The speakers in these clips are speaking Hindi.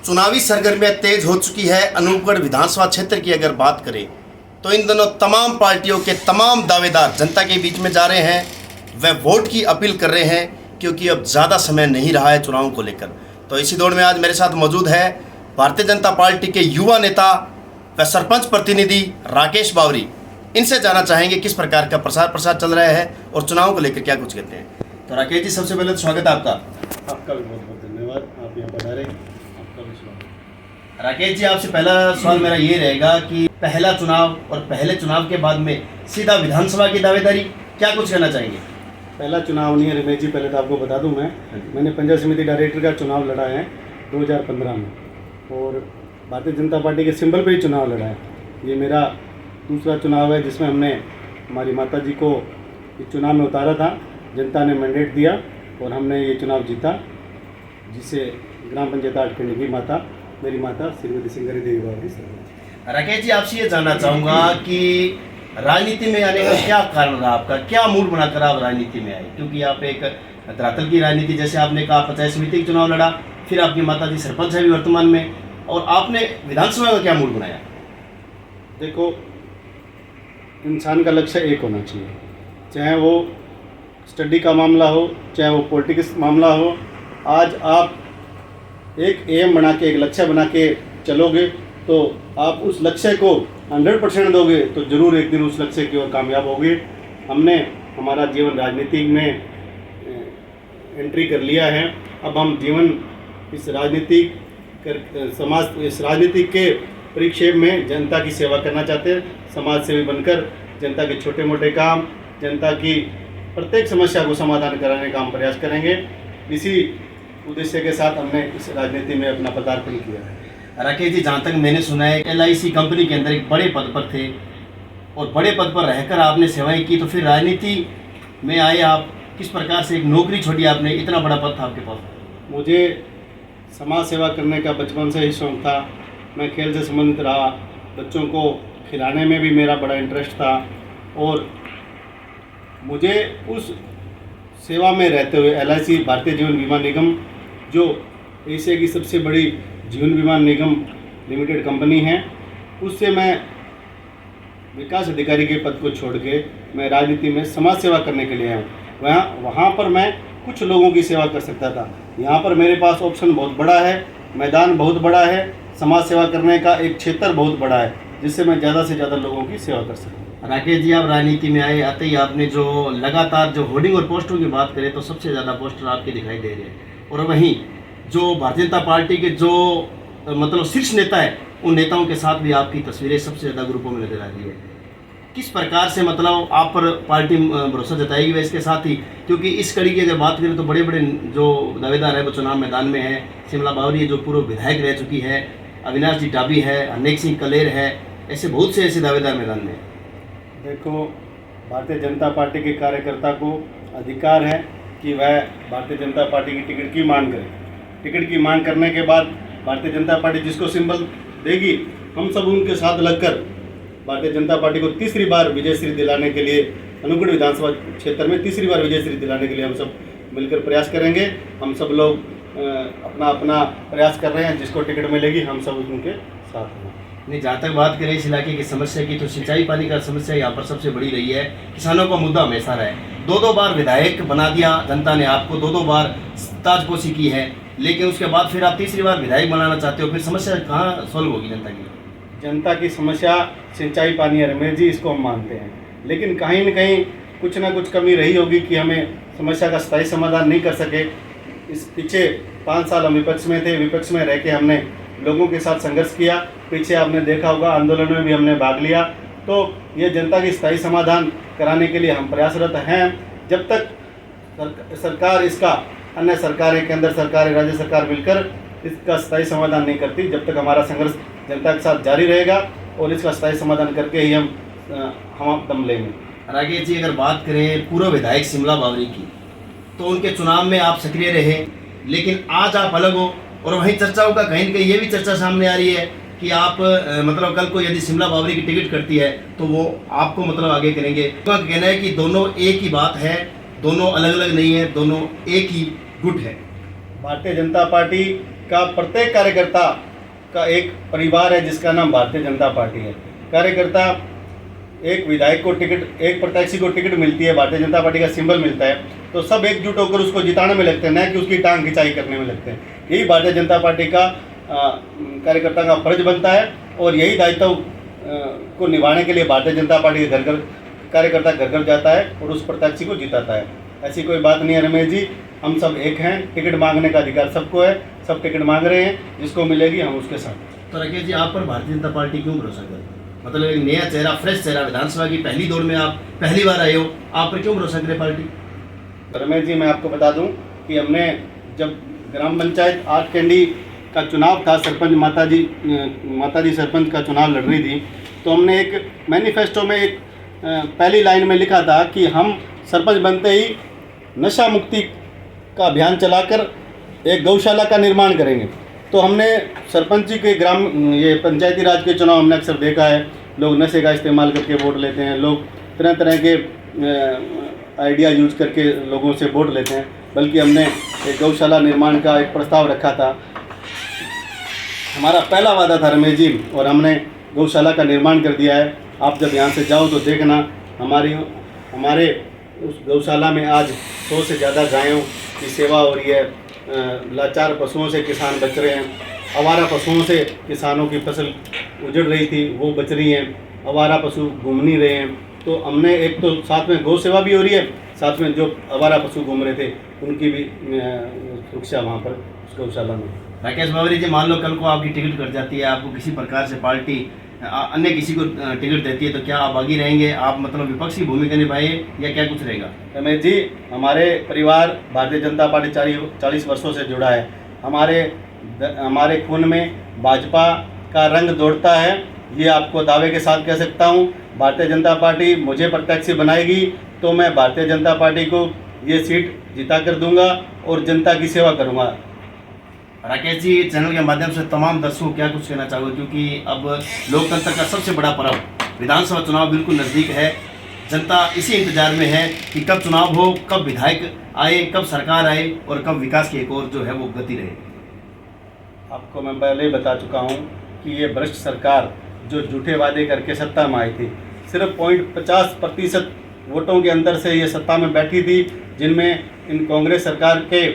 चुनावी सरगर्मियां तेज हो चुकी है। अनूपगढ़ विधानसभा क्षेत्र की अगर बात करें तो इन दिनों तमाम पार्टियों के तमाम दावेदार जनता के बीच में जा रहे हैं, वह वोट की अपील कर रहे हैं, क्योंकि अब ज़्यादा समय नहीं रहा है चुनावों को लेकर। तो इसी दौड़ में आज मेरे साथ मौजूद है भारतीय जनता पार्टी के युवा नेता व सरपंच प्रतिनिधि राकेश बावरी। इनसे जानना चाहेंगे किस प्रकार का प्रसार चल रहा है और चुनाव को लेकर क्या कुछ कहते हैं। तो राकेश जी, सबसे पहले तो स्वागत है आपका। आपका भी बहुत बहुत धन्यवाद, आप यहाँ पधारे, आपका भी स्वागत। राकेश जी, आपसे पहला सवाल मेरा ये रहेगा कि पहला चुनाव और पहले चुनाव के बाद में सीधा विधानसभा की दावेदारी, क्या कुछ कहना चाहेंगे। पहला चुनाव नहीं है रमेश जी, पहले तो आपको बता दूं मैंने पंचायत समिति डायरेक्टर का चुनाव लड़ा है 2015 में, और भारतीय जनता पार्टी के सिंबल पर ही चुनाव लड़ा है। ये मेरा दूसरा चुनाव है जिसमें हमने हमारी माता जी को इस चुनाव में उतारा था। जनता ने मैंडेट दिया और हमने ये चुनाव जीता, जिसे ग्राम पंचायत आठखेड़ी की माता, मेरी माता श्रीमती सिंगारी देवी बावरी सर। राकेश जी, आपसे ये जानना चाहूँगा कि राजनीति में आने का क्या कारण रहा, आपका क्या मूड बनाकर आप राजनीति में आए, क्योंकि आप एक धरातल की राजनीति, जैसे आपने कहा पंचायत समिति का चुनाव लड़ा, फिर आपकी माता जी सरपंच है भी वर्तमान में, और आपने विधानसभा का क्या मूड बनाया। देखो, इंसान का लक्ष्य एक होना चाहिए, चाहे वो स्टडी का मामला हो, चाहे वो पॉलिटिक्स मामला हो। आज आप एक एम बना के, एक लक्ष्य बना के चलोगे तो आप उस लक्ष्य को 100% दोगे तो ज़रूर एक दिन उस लक्ष्य की ओर कामयाब होगे। हमने हमारा जीवन राजनीति में एंट्री कर लिया है। अब हम जीवन इस राजनीति के परिक्षेप में जनता की सेवा करना चाहते हैं। समाज सेवी बनकर जनता के छोटे मोटे काम, जनता की प्रत्येक समस्या को समाधान कराने का हम प्रयास करेंगे। इसी उद्देश्य के साथ हमने इस राजनीति में अपना पदार्पण किया है। राकेश जी, जहाँ तक मैंने सुना है LIC कंपनी के अंदर एक बड़े पद पर थे और बड़े पद पर रहकर आपने सेवाएं की, तो फिर राजनीति में आए आप, किस प्रकार से एक नौकरी छोड़ी आपने, इतना बड़ा पद था आपके पास। मुझे समाज सेवा करने का बचपन से ही शौक़ था। मैं खेल से संबंधित रहा, बच्चों को खिलाने में भी मेरा बड़ा इंटरेस्ट था, और मुझे उस सेवा में रहते हुए LIC भारतीय जीवन बीमा निगम, जो एशिया की सबसे बड़ी जीवन बीमा निगम लिमिटेड कंपनी है, उससे मैं विकास अधिकारी के पद को छोड़ के मैं राजनीति में समाज सेवा करने के लिए आया हूँ। वहाँ पर मैं कुछ लोगों की सेवा कर सकता था। यहाँ पर मेरे पास ऑप्शन बहुत बड़ा है, मैदान बहुत बड़ा है, समाज सेवा करने का एक क्षेत्र बहुत बड़ा है, जिससे मैं ज़्यादा से ज़्यादा लोगों की सेवा कर सकूँ। राकेश जी, आप राजनीति में आए, आते ही आपने जो लगातार जो होर्डिंग और पोस्टरों की बात करें तो सबसे ज़्यादा पोस्टर आपके दिखाई दे रहे हैं, और वहीं जो भारतीय जनता पार्टी के जो मतलब शीर्ष नेता है, उन नेताओं के साथ भी आपकी तस्वीरें सबसे ज़्यादा ग्रुपों में नजर आ रही है। किस प्रकार से मतलब आप पर पार्टी भरोसा जताएगी वह इसके साथ ही, क्योंकि इस कड़ी की अगर बात करें तो बड़े बड़े जो दावेदार है वो चुनाव मैदान में है। शिमला बावरी जो पूर्व विधायक रह चुकी है, अविनाश जी टाबी है, अनेक सिंह कलेर है, ऐसे बहुत से ऐसे दावेदार मैदान में। देखो, भारतीय जनता पार्टी के कार्यकर्ता को अधिकार है कि वह भारतीय जनता पार्टी की टिकट की मांग करे। टिकट की मांग करने के बाद भारतीय जनता पार्टी जिसको सिंबल देगी, हम सब उनके साथ लगकर भारतीय जनता पार्टी को तीसरी बार विजयश्री दिलाने के लिए, अनूपगढ़ विधानसभा क्षेत्र में तीसरी बार विजयश्री दिलाने के लिए हम सब मिलकर प्रयास करेंगे। हम सब लोग अपना अपना प्रयास कर रहे हैं, जिसको टिकट मिलेगी हम सब उनके साथ हैं। नहीं, जहाँ तक बात करें इस इलाके की समस्या की, तो सिंचाई पानी का समस्या यहाँ पर सबसे बड़ी रही है। किसानों का मुद्दा हमेशा रहा है। 2 बार विधायक बना दिया जनता ने आपको, 2 बार ताजपोशी की है, लेकिन उसके बाद फिर आप तीसरी बार विधायक बनाना चाहते हो, फिर समस्या कहाँ सॉल्व होगी जनता की। जनता की समस्या सिंचाई पानी है रमेश जी, इसको हम मानते हैं, लेकिन कहीं न कहीं कुछ ना कुछ कमी रही होगी कि हमें समस्या का स्थायी समाधान नहीं कर सके। इस पीछे 5 साल हम विपक्ष में थे, विपक्ष में रह के हमने लोगों के साथ संघर्ष किया। पीछे आपने देखा होगा आंदोलन में भी हमने भाग लिया। तो ये जनता की स्थायी समाधान कराने के लिए हम प्रयासरत हैं। जब तक सरकार इसका, अन्य सरकारें, केंद्र सरकार, राज्य सरकार मिलकर इसका स्थायी समाधान नहीं करती, जब तक हमारा संघर्ष जनता के साथ जारी रहेगा, और इसका स्थायी समाधान करके ही हम दम लेंगे। राकेश जी, अगर बात करें पूर्व विधायक शिमला बावरी की, तो उनके चुनाव में आप सक्रिय रहे, लेकिन आज आप अलग हो, और वहीं चर्चाओं का कहीं न कहीं ये भी चर्चा सामने आ रही है कि आप मतलब कल को यदि शिमला बावरी की टिकट करती है तो वो आपको मतलब आगे करेंगे। तो कहना है कि दोनों एक ही बात है, दोनों अलग अलग नहीं है, दोनों एक ही गुट है। भारतीय जनता पार्टी का प्रत्येक कार्यकर्ता का एक परिवार है जिसका नाम भारतीय जनता पार्टी है। कार्यकर्ता एक विधायक को टिकट, एक प्रत्याशी को टिकट मिलती है, भारतीय जनता पार्टी का सिंबल मिलता है, तो सब एकजुट होकर उसको जिताने में लगते हैं, न कि उसकी टांग खिंचाई करने में लगते हैं। यही भारतीय जनता पार्टी का कार्यकर्ता का फर्ज बनता है और यही दायित्व को निभाने के लिए भारतीय जनता पार्टी के घर घर कार्यकर्ता घर घर जाता है और उस प्रत्याशी को जिताता है। ऐसी कोई बात नहीं है रमेश जी, हम सब एक हैं। टिकट मांगने का अधिकार सबको है, सब टिकट मांग रहे हैं, जिसको मिलेगी हम उसके साथ। तो राकेश जी, आप पर भारतीय जनता पार्टी क्यों भरोसा करती है? मतलब एक नया चेहरा, फ्रेश चेहरा, विधानसभा की पहली दौर में आप पहली बार आए हो, आप पर क्यों भरोसा करे पार्टी? रमेश जी, मैं आपको बता दूं कि हमने जब ग्राम पंचायत 8 कैंडी का चुनाव था, सरपंच माताजी सरपंच का चुनाव लड़ रही थी, तो हमने एक मैनिफेस्टो में एक पहली लाइन में लिखा था कि हम सरपंच बनते ही नशा मुक्ति का अभियान चलाकर एक गौशाला का निर्माण करेंगे। तो हमने सरपंची के ये पंचायती राज के चुनाव हमने अक्सर देखा है, लोग नशे का इस्तेमाल करके वोट लेते हैं, लोग तरह तरह के आइडिया यूज करके लोगों से वोट लेते हैं। बल्कि हमने एक गौशाला निर्माण का एक प्रस्ताव रखा था, हमारा पहला वादा था रमेश जी, और हमने गौशाला का निर्माण कर दिया है। आप जब यहाँ से जाओ तो देखना, हमारे उस गौशाला में आज 100 से ज़्यादा गायों की सेवा हो रही है। लाचार पशुओं से किसान बच रहे हैं, आवारा पशुओं से किसानों की फसल उजड़ रही थी वो बच रही हैं, आवारा पशु घूम नहीं रहे हैं। तो हमने एक तो साथ में गौ सेवा भी हो रही है, साथ में जो आवारा पशु घूम रहे थे उनकी भी सुरक्षा वहाँ पर उस गौशाला में। राकेश बावरी जी, मान लो कल को आपकी टिकट कट जाती है, आपको किसी प्रकार से पार्टी अन्य किसी को टिकट देती है, तो क्या आप आगे रहेंगे? आप मतलब विपक्षी भूमिका निभाएंगे या क्या कुछ रहेगा? रमेश जी, हमारे परिवार भारतीय जनता पार्टी 40 वर्षों से जुड़ा है। हमारे खून में भाजपा का रंग दौड़ता है, ये आपको दावे के साथ कह सकता हूँ। भारतीय जनता पार्टी मुझे प्रत्याशी बनाएगी तो मैं भारतीय जनता पार्टी को ये सीट जिता कर दूंगा और जनता की सेवा करूंगा। राकेश जी, चैनल के माध्यम से तमाम दर्शकों क्या कुछ कहना चाहोगे, क्योंकि अब लोकतंत्र का सबसे बड़ा पर्व विधानसभा चुनाव बिल्कुल नज़दीक है। जनता इसी इंतजार में है कि कब चुनाव हो, कब विधायक आए, कब सरकार आए और कब विकास की एक और जो है वो गति रहे। आपको मैं पहले ही बता चुका हूँ कि ये भ्रष्ट सरकार जो झूठे वादे करके सत्ता में आई थी, सिर्फ 0.50% वोटों के अंदर से ये सत्ता में बैठी थी, जिनमें इन कांग्रेस सरकार के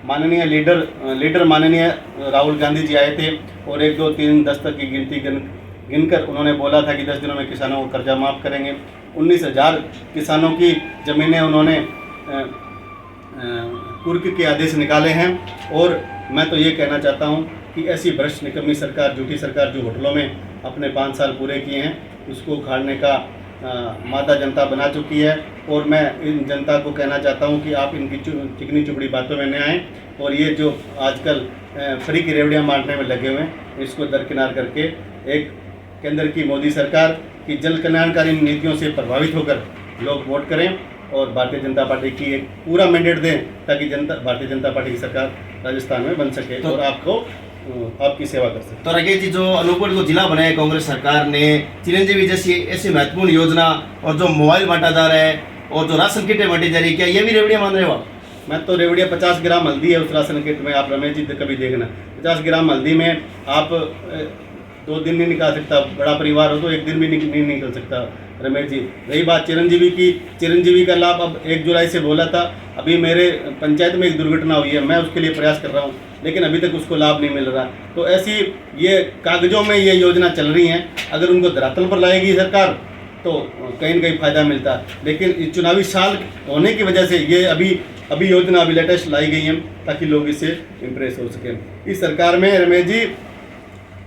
माननीय लीडर माननीय राहुल गांधी जी आए थे और 1 2 3 10 तक की गिनती गिनकर उन्होंने बोला था कि 10 दिनों में किसानों को कर्जा माफ़ करेंगे। 19,000 किसानों की ज़मीनें उन्होंने कुर्क के आदेश निकाले हैं। और मैं तो ये कहना चाहता हूँ कि ऐसी भ्रष्ट निकम्मी सरकार, झूठी सरकार जो होटलों में अपने 5 साल पूरे किए हैं, उसको उखाड़ने का मादा जनता बना चुकी है। और मैं इन जनता को कहना चाहता हूं कि आप इनकी चिकनी चुपड़ी बातों में न आएँ और ये जो आजकल फ्री की रेवड़ियाँ बांटने में लगे हुए हैं, इसको दरकिनार करके एक केंद्र की मोदी सरकार की जन कल्याणकारी नीतियों से प्रभावित होकर लोग वोट करें और भारतीय जनता पार्टी की एक पूरा मैंडेट दें, ताकि भारतीय जनता पार्टी की सरकार राजस्थान में बन सके और आपकी सेवा कर सकते। तो राकेश जी, जो अनूपगढ़ को जिला बनाया कांग्रेस सरकार ने, चिरंजीवी जैसी ऐसी महत्वपूर्ण योजना और जो मोबाइल बांटा जा रहा है और जो राशन किटें बांटी जा रही है, क्या ये भी रेवड़ियाँ मान रहे हो आप? मैं तो रेवड़िया 50 ग्राम हल्दी है उस राशन किट में, आप रमेश जी कभी देखना, 50 ग्राम हल्दी में आप 2 दिन नहीं निकाल सकता। बड़ा परिवार हो तो 1 दिन भी नहीं निकल सकता रमेश जी। रही बात चिरंजीवी की, चिरंजीवी का लाभ अब 1 जुलाई से बोला था। अभी मेरे पंचायत में एक दुर्घटना हुई है, मैं उसके लिए प्रयास कर रहा हूँ, लेकिन अभी तक उसको लाभ नहीं मिल रहा। तो ऐसी ये कागजों में ये योजना चल रही हैं, अगर उनको धरातल पर लाएगी सरकार तो कहीं न कहीं फ़ायदा मिलता है। लेकिन इस चुनावी साल होने की वजह से ये अभी योजना अभी लेटेस्ट लाई गई है ताकि लोग इससे इम्प्रेस हो सकें। इस सरकार में रमेश जी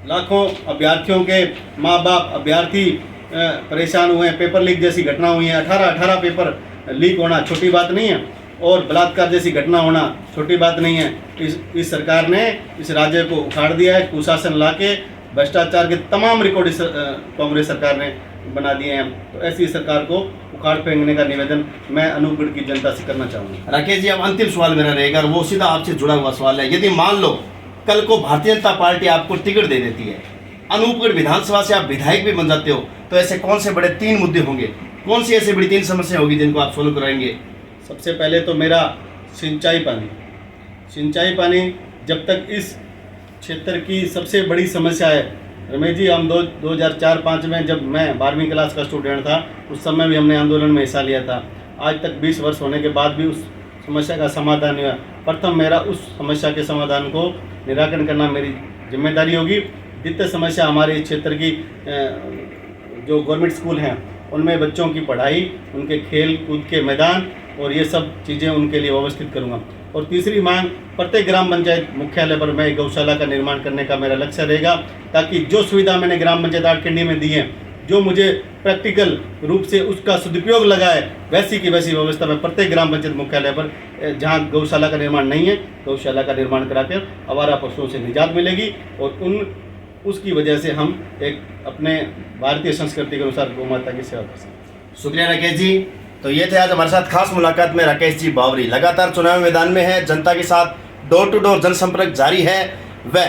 लाखों अभ्यर्थियों के माँ बाप अभ्यर्थी परेशान हुए हैं। पेपर लीक जैसी घटना हुई है, 18 पेपर लीक होना छोटी बात नहीं है, और बलात्कार जैसी घटना होना छोटी बात नहीं है। इस सरकार ने इस राज्य को उखाड़ दिया है, कुशासन लाके भ्रष्टाचार के तमाम रिकॉर्ड इस कांग्रेस सरकार ने बना दिए हैं। तो ऐसी सरकार को उखाड़ फेंकने का निवेदन मैं अनूपगढ़ की जनता से करना चाहूँगा। राकेश जी, अब अंतिम सवाल मेरा रहेगा और वो सीधा आपसे जुड़ा हुआ सवाल है। यदि मान लो कल को भारतीय जनता पार्टी आपको टिकट दे देती है, अनूपगढ़ विधानसभा से आप विधायक भी बन जाते हो, तो ऐसे कौन से बड़े 3 मुद्दे होंगे, कौन सी ऐसी बड़ी 3 समस्या होगी जिनको आप सोल्व कराएंगे? सबसे पहले तो मेरा सिंचाई पानी जब तक इस क्षेत्र की सबसे बड़ी समस्या है। रमेश जी, हम 2004-05 में जब मैं 12वीं क्लास का स्टूडेंट था, उस समय भी हमने आंदोलन में हिस्सा लिया था। आज तक 20 वर्ष होने के बाद भी उस समस्या का समाधान नहीं हुआ। प्रथम मेरा उस समस्या के समाधान को निराकरण करना मेरी जिम्मेदारी होगी। द्वितीय समस्या हमारे इस क्षेत्र की जो गवर्नमेंट स्कूल हैं उनमें बच्चों की पढ़ाई, उनके खेल कूद के मैदान और ये सब चीज़ें उनके लिए व्यवस्थित करूँगा। और तीसरी मांग, प्रत्येक ग्राम पंचायत मुख्यालय पर मैं गौशाला का निर्माण करने का मेरा लक्ष्य रहेगा, ताकि जो सुविधा मैंने ग्राम पंचायत आटकंडी में दी है, जो मुझे प्रैक्टिकल रूप से उसका सदुपयोग लगा है, वैसी की वैसी व्यवस्था में प्रत्येक ग्राम पंचायत मुख्यालय पर जहाँ गौशाला का निर्माण नहीं है, गौशाला का निर्माण कराकर आवारा पशुओं से निजात मिलेगी और उसकी वजह से हम एक अपने भारतीय संस्कृति के अनुसार गौ माता की सेवा कर सकते। शुक्रिया राकेश जी। तो ये थे आज हमारे साथ खास मुलाकात में राकेश जी बावरी। लगातार चुनाव मैदान में है, जनता के साथ डोर टू डोर जनसंपर्क जारी है। वह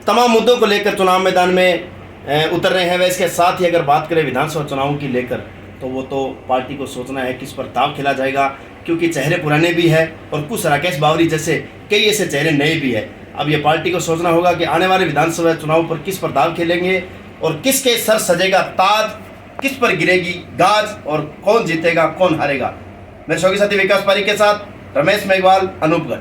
तमाम मुद्दों को लेकर चुनाव मैदान में उतर रहे हैं। वह इसके साथ ही अगर बात करें विधानसभा चुनावों की लेकर, तो वो तो पार्टी को सोचना है किस पर दाव खेला जाएगा, क्योंकि चेहरे पुराने भी है और कुछ राकेश बावरी जैसे कई ऐसे चेहरे नए भी है। अब ये पार्टी को सोचना होगा कि आने वाले विधानसभा चुनाव पर किस पर दाव खेलेंगे और किसके सर सजेगा ताज, किस पर गिरेगी गाज और कौन जीतेगा कौन हारेगा। मेरे शौकी साथी विकास पारी के साथ रमेश मेघवाल, अनूपगढ़।